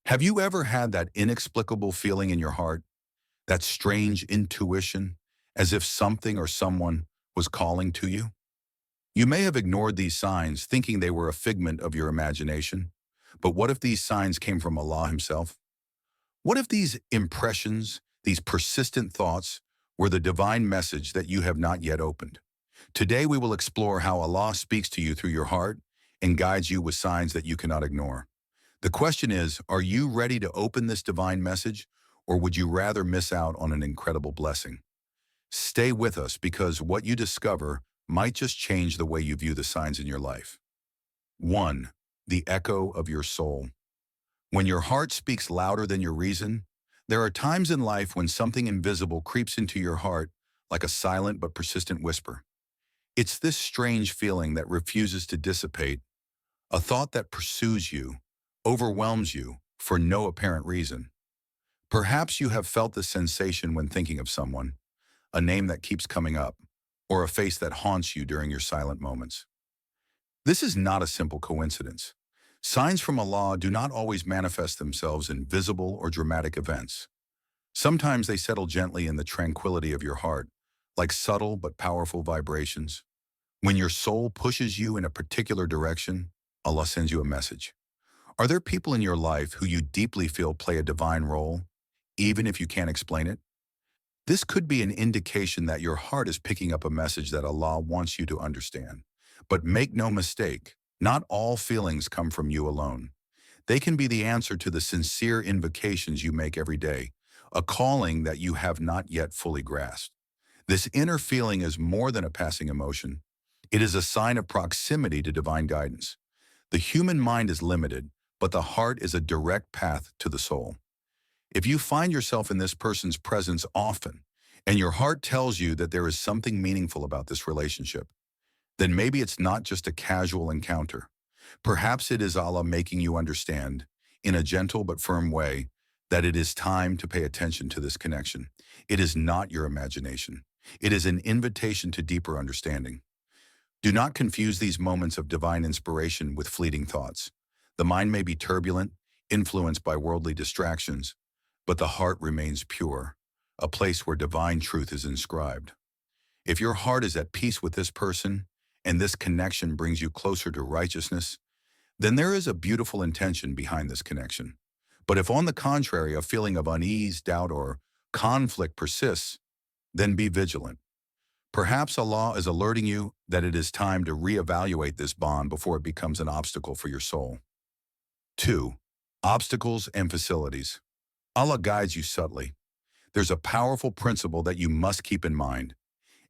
Have you ever had that inexplicable feeling in your heart, that strange intuition, as if something or someone was calling to you? You may have ignored these signs, thinking they were a figment of your imagination. But what if these signs came from Allah Himself? What if these impressions, these persistent thoughts, were the divine message that you have not yet opened? Today we will explore how Allah speaks to you through your heart and guides you with signs that you cannot ignore. The question is, are you ready to open this divine message, or would you rather miss out on an incredible blessing? Stay with us because what you discover might just change the way you view the signs in your life. 1. The echo of your soul. When your heart speaks louder than your reason, there are times in life when something invisible creeps into your heart like a silent but persistent whisper. It's this strange feeling that refuses to dissipate, a thought that pursues you, overwhelms you for no apparent reason. Perhaps you have felt this sensation when thinking of someone, a name that keeps coming up, or a face that haunts you during your silent moments. This is not a simple coincidence. Signs from Allah do not always manifest themselves in visible or dramatic events. Sometimes they settle gently in the tranquility of your heart, like subtle but powerful vibrations. When your soul pushes you in a particular direction, Allah sends you a message. Are there people in your life who you deeply feel play a divine role, even if you can't explain it? This could be an indication that your heart is picking up a message that Allah wants you to understand. But make no mistake, not all feelings come from you alone. They can be the answer to the sincere invocations you make every day, a calling that you have not yet fully grasped. This inner feeling is more than a passing emotion. It is a sign of proximity to divine guidance. The human mind is limited, but the heart is a direct path to the soul. If you find yourself in this person's presence often, and your heart tells you that there is something meaningful about this relationship, then maybe it's not just a casual encounter. Perhaps it is Allah making you understand, in a gentle but firm way, that it is time to pay attention to this connection. It is not your imagination. It is an invitation to deeper understanding. Do not confuse these moments of divine inspiration with fleeting thoughts. The mind may be turbulent, influenced by worldly distractions, but the heart remains pure, a place where divine truth is inscribed. If your heart is at peace with this person, and this connection brings you closer to righteousness, then there is a beautiful intention behind this connection. But if on the contrary, a feeling of unease, doubt, or conflict persists, then be vigilant. Perhaps Allah is alerting you that it is time to reevaluate this bond before it becomes an obstacle for your soul. 2. Obstacles and facilities. Allah guides you subtly. There's a powerful principle that you must keep in mind.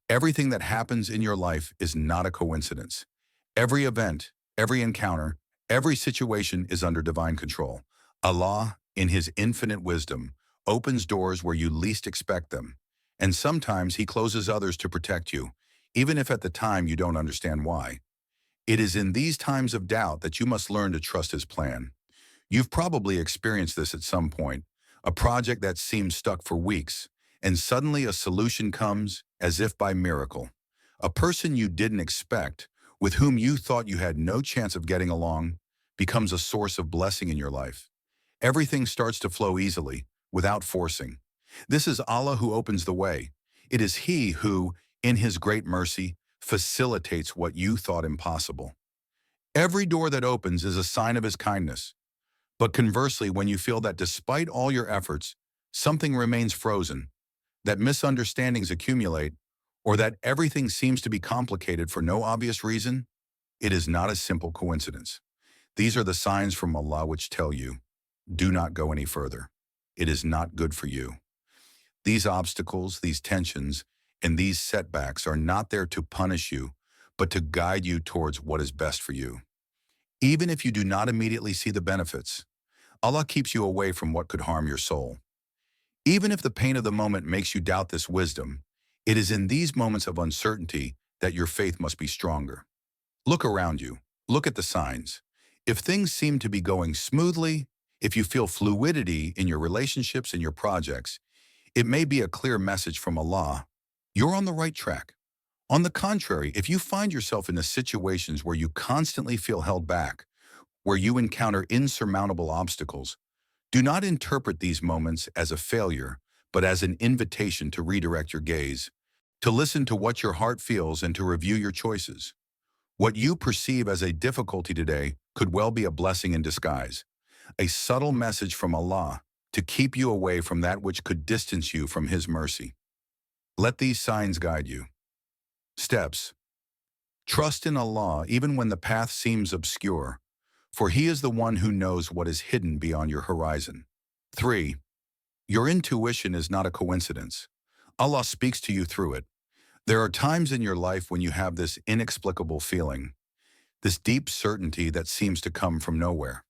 Everything that happens in your life is not a coincidence. Every event, every encounter, every situation is under divine control. Allah, in His infinite wisdom, opens doors where you least expect them, and sometimes He closes others to protect you, even if at the time you don't understand why. It is in these times of doubt that you must learn to trust His plan. You've probably experienced this at some point, a project that seems stuck for weeks, and suddenly a solution comes as if by miracle. A person you didn't expect, with whom you thought you had no chance of getting along, becomes a source of blessing in your life. Everything starts to flow easily, without forcing. This is Allah who opens the way. It is He who, in His great mercy, facilitates what you thought impossible. Every door that opens is a sign of His kindness. But conversely, when you feel that despite all your efforts, something remains frozen, that misunderstandings accumulate, or that everything seems to be complicated for no obvious reason, it is not a simple coincidence. These are the signs from Allah which tell you, do not go any further. It is not good for you. These obstacles, these tensions, and these setbacks are not there to punish you, but to guide you towards what is best for you. Even if you do not immediately see the benefits, Allah keeps you away from what could harm your soul. Even if the pain of the moment makes you doubt this wisdom, it is in these moments of uncertainty that your faith must be stronger. Look around you. Look at the signs. If things seem to be going smoothly, if you feel fluidity in your relationships and your projects, it may be a clear message from Allah. You're on the right track. On the contrary, if you find yourself in the situations where you constantly feel held back, where you encounter insurmountable obstacles, Do not interpret these moments as a failure, but as an invitation to redirect your gaze, to listen to what your heart feels and to review your choices. What you perceive as a difficulty today could well be a blessing in disguise, a subtle message from Allah to keep you away from that which could distance you from His mercy. Let these signs guide you. Steps. Trust in Allah even when the path seems obscure, for He is the one who knows what is hidden beyond your horizon. 3. Your intuition is not a coincidence. Allah speaks to you through it. There are times in your life when you have this inexplicable feeling, this deep certainty that seems to come from nowhere.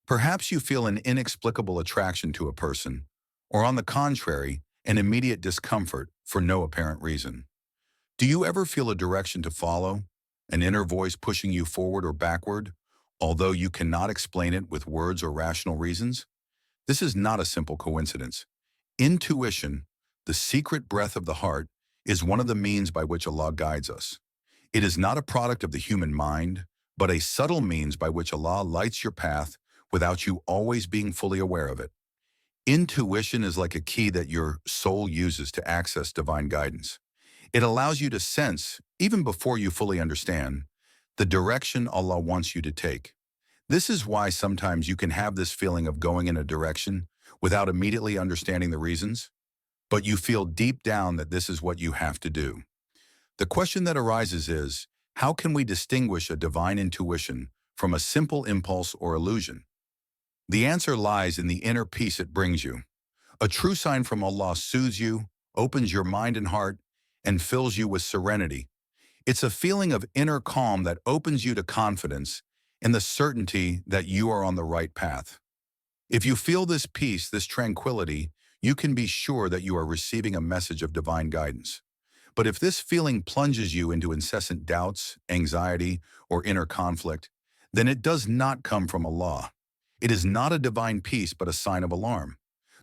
Perhaps you feel an inexplicable attraction to a person, or on the contrary, an immediate discomfort for no apparent reason. Do you ever feel a direction to follow, an inner voice pushing you forward or backward, although you cannot explain it with words or rational reasons? This is not a simple coincidence. Intuition, the secret breath of the heart, is one of the means by which Allah guides us. It is not a product of the human mind, but a subtle means by which Allah lights your path without you always being fully aware of it. Intuition is like a key that your soul uses to access divine guidance. It allows you to sense, even before you fully understand, the direction Allah wants you to take. This is why sometimes you can have this feeling of going in a direction without immediately understanding the reasons, but you feel deep down that this is what you have to do. The question that arises is, how can we distinguish a divine intuition from a simple impulse or illusion? The answer lies in the inner peace it brings you. A true sign from Allah soothes you, opens your mind and heart, and fills you with serenity. It's a feeling of inner calm that opens you to confidence and the certainty that you are on the right path. If you feel this peace, this tranquility, you can be sure that you are receiving a message of divine guidance. But if this feeling plunges you into incessant doubts, anxiety, or inner conflict, then it does not come from Allah. It is not a divine peace, but a sign of alarm.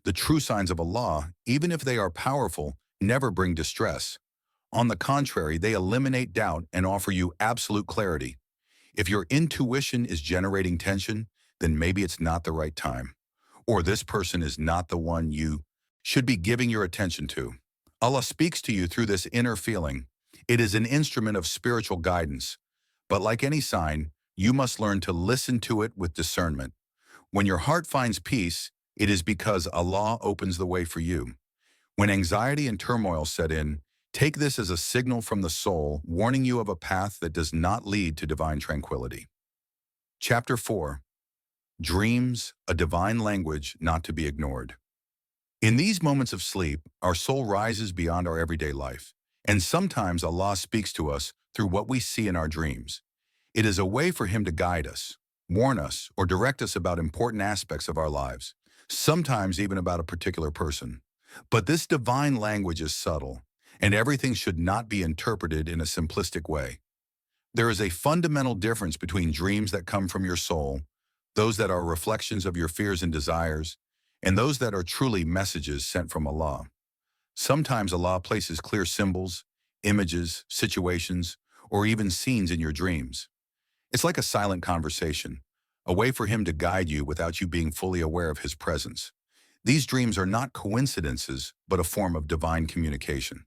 The true signs of Allah, even if they are powerful, never bring distress. On the contrary, they eliminate doubt and offer you absolute clarity. If your intuition is generating tension, then maybe it's not the right time, or this person is not the one you should be giving your attention to. Allah speaks to you through this inner feeling. It is an instrument of spiritual guidance, but like any sign, you must learn to listen to it with discernment. When your heart finds peace, it is because Allah opens the way for you. When anxiety and turmoil set in, take this as a signal from the soul, warning you of a path that does not lead to divine tranquility. Chapter 4. Dreams, a divine language not to be ignored. In these moments of sleep, our soul rises beyond our everyday life, and sometimes Allah speaks to us through what we see in our dreams. It is a way for Him to guide us, warn us, or direct us about important aspects of our lives, sometimes even about a particular person. But this divine language is subtle, and everything should not be interpreted in a simplistic way. There is a fundamental difference between dreams that come from your soul, those that are reflections of your fears and desires, and those that are truly messages sent from Allah. Sometimes Allah places clear symbols, images, situations, or even scenes in your dreams. It's like a silent conversation, a way for Him to guide you without you being fully aware of His presence. These dreams are not coincidences, but a form of divine communication.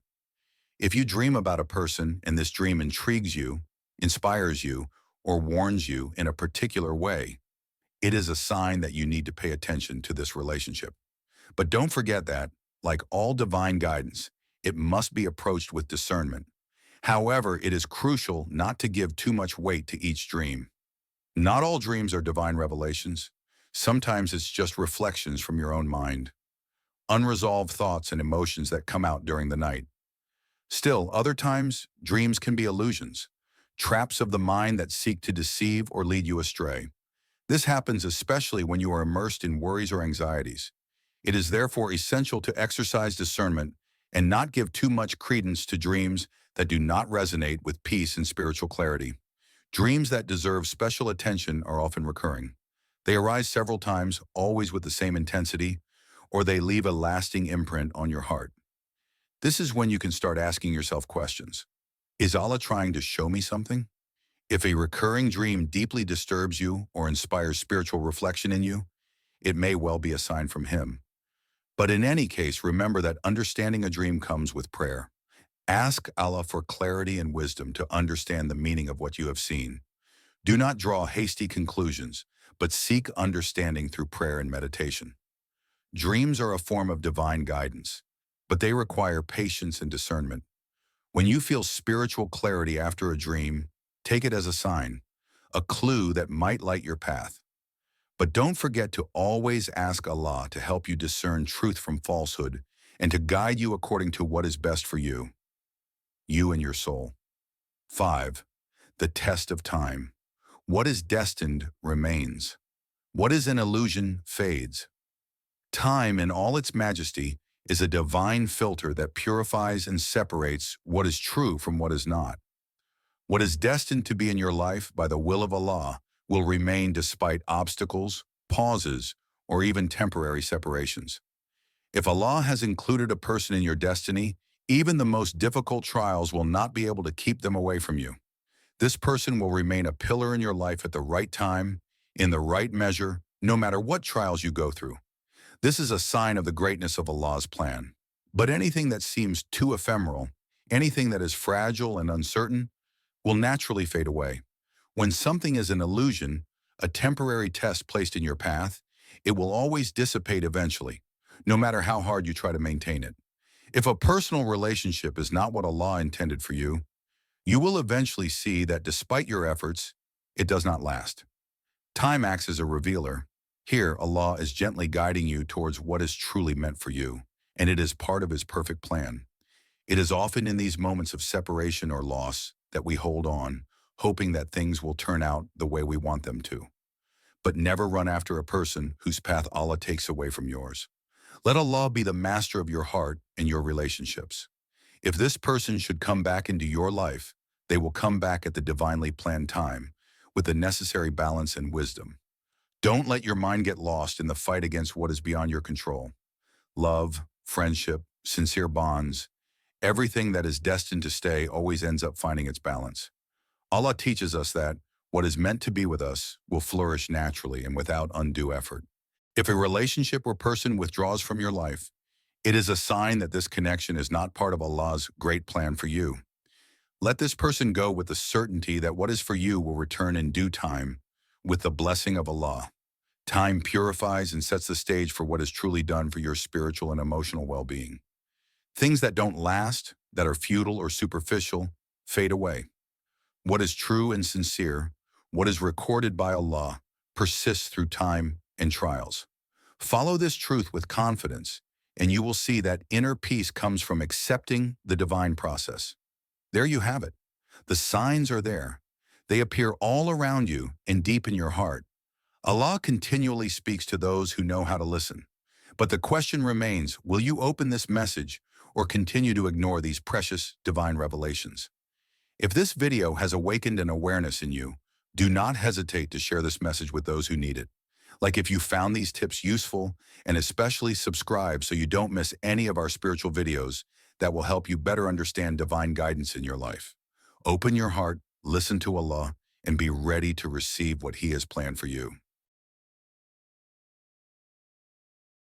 If you dream about a person and this dream intrigues you, inspires you, or warns you in a particular way, it is a sign that you need to pay attention to this relationship. But don't forget that, like all divine guidance, it must be approached with discernment. However, it is crucial not to give too much weight to each dream. Not all dreams are divine revelations. Sometimes it's just reflections from your own mind, unresolved thoughts and emotions that come out during the night. Still, other times, dreams can be illusions, traps of the mind that seek to deceive or lead you astray. This happens especially when you are immersed in worries or anxieties. It is therefore essential to exercise discernment and not give too much credence to dreams that do not resonate with peace and spiritual clarity. Dreams that deserve special attention are often recurring. They arise several times, always with the same intensity, or they leave a lasting imprint on your heart. This is when you can start asking yourself questions. Is Allah trying to show me something? If a recurring dream deeply disturbs you or inspires spiritual reflection in you, it may well be a sign from Him. But in any case, remember that understanding a dream comes with prayer. Ask Allah for clarity and wisdom to understand the meaning of what you have seen. Do not draw hasty conclusions, but seek understanding through prayer and meditation. Dreams are a form of divine guidance, but they require patience and discernment. When you feel spiritual clarity after a dream, take it as a sign, a clue that might light your path. But don't forget to always ask Allah to help you discern truth from falsehood and to guide you according to what is best for you and your soul. 5. The test of time. What is destined remains. What is an illusion fades. Time in all its majesty is a divine filter that purifies and separates what is true from what is not. What is destined to be in your life by the will of Allah will remain despite obstacles, pauses, or even temporary separations. If Allah has included a person in your destiny, even the most difficult trials will not be able to keep them away from you. This person will remain a pillar in your life at the right time, in the right measure, no matter what trials you go through. This is a sign of the greatness of Allah's plan. But anything that seems too ephemeral, anything that is fragile and uncertain, will naturally fade away. When something is an illusion, a temporary test placed in your path, it will always dissipate eventually, no matter how hard you try to maintain it. If a personal relationship is not what Allah intended for you, you will eventually see that despite your efforts, it does not last. Time acts as a revealer. Here, Allah is gently guiding you towards what is truly meant for you, and it is part of His perfect plan. It is often in these moments of separation or loss that we hold on, hoping that things will turn out the way we want them to. But never run after a person whose path Allah takes away from yours. Let Allah be the master of your heart and your relationships. If this person should come back into your life, they will come back at the divinely planned time, with the necessary balance and wisdom. Don't let your mind get lost in the fight against what is beyond your control. Love, friendship, sincere bonds, everything that is destined to stay always ends up finding its balance. Allah teaches us that what is meant to be with us will flourish naturally and without undue effort. If a relationship or person withdraws from your life, it is a sign that this connection is not part of Allah's great plan for you. Let this person go with the certainty that what is for you will return in due time with the blessing of Allah. Time purifies and sets the stage for what is truly done for your spiritual and emotional well-being. Things that don't last, that are futile or superficial, fade away. What is true and sincere, what is recorded by Allah, persists through time and trials. Follow this truth with confidence, and you will see that inner peace comes from accepting the divine process. There you have it. The signs are there. They appear all around you and deep in your heart. Allah continually speaks to those who know how to listen. But the question remains, will you open this message or continue to ignore these precious divine revelations? If this video has awakened an awareness in you, do not hesitate to share this message with those who need it. Like if you found these tips useful, and especially subscribe so you don't miss any of our spiritual videos that will help you better understand divine guidance in your life. Open your heart, listen to Allah, and be ready to receive what He has planned for you.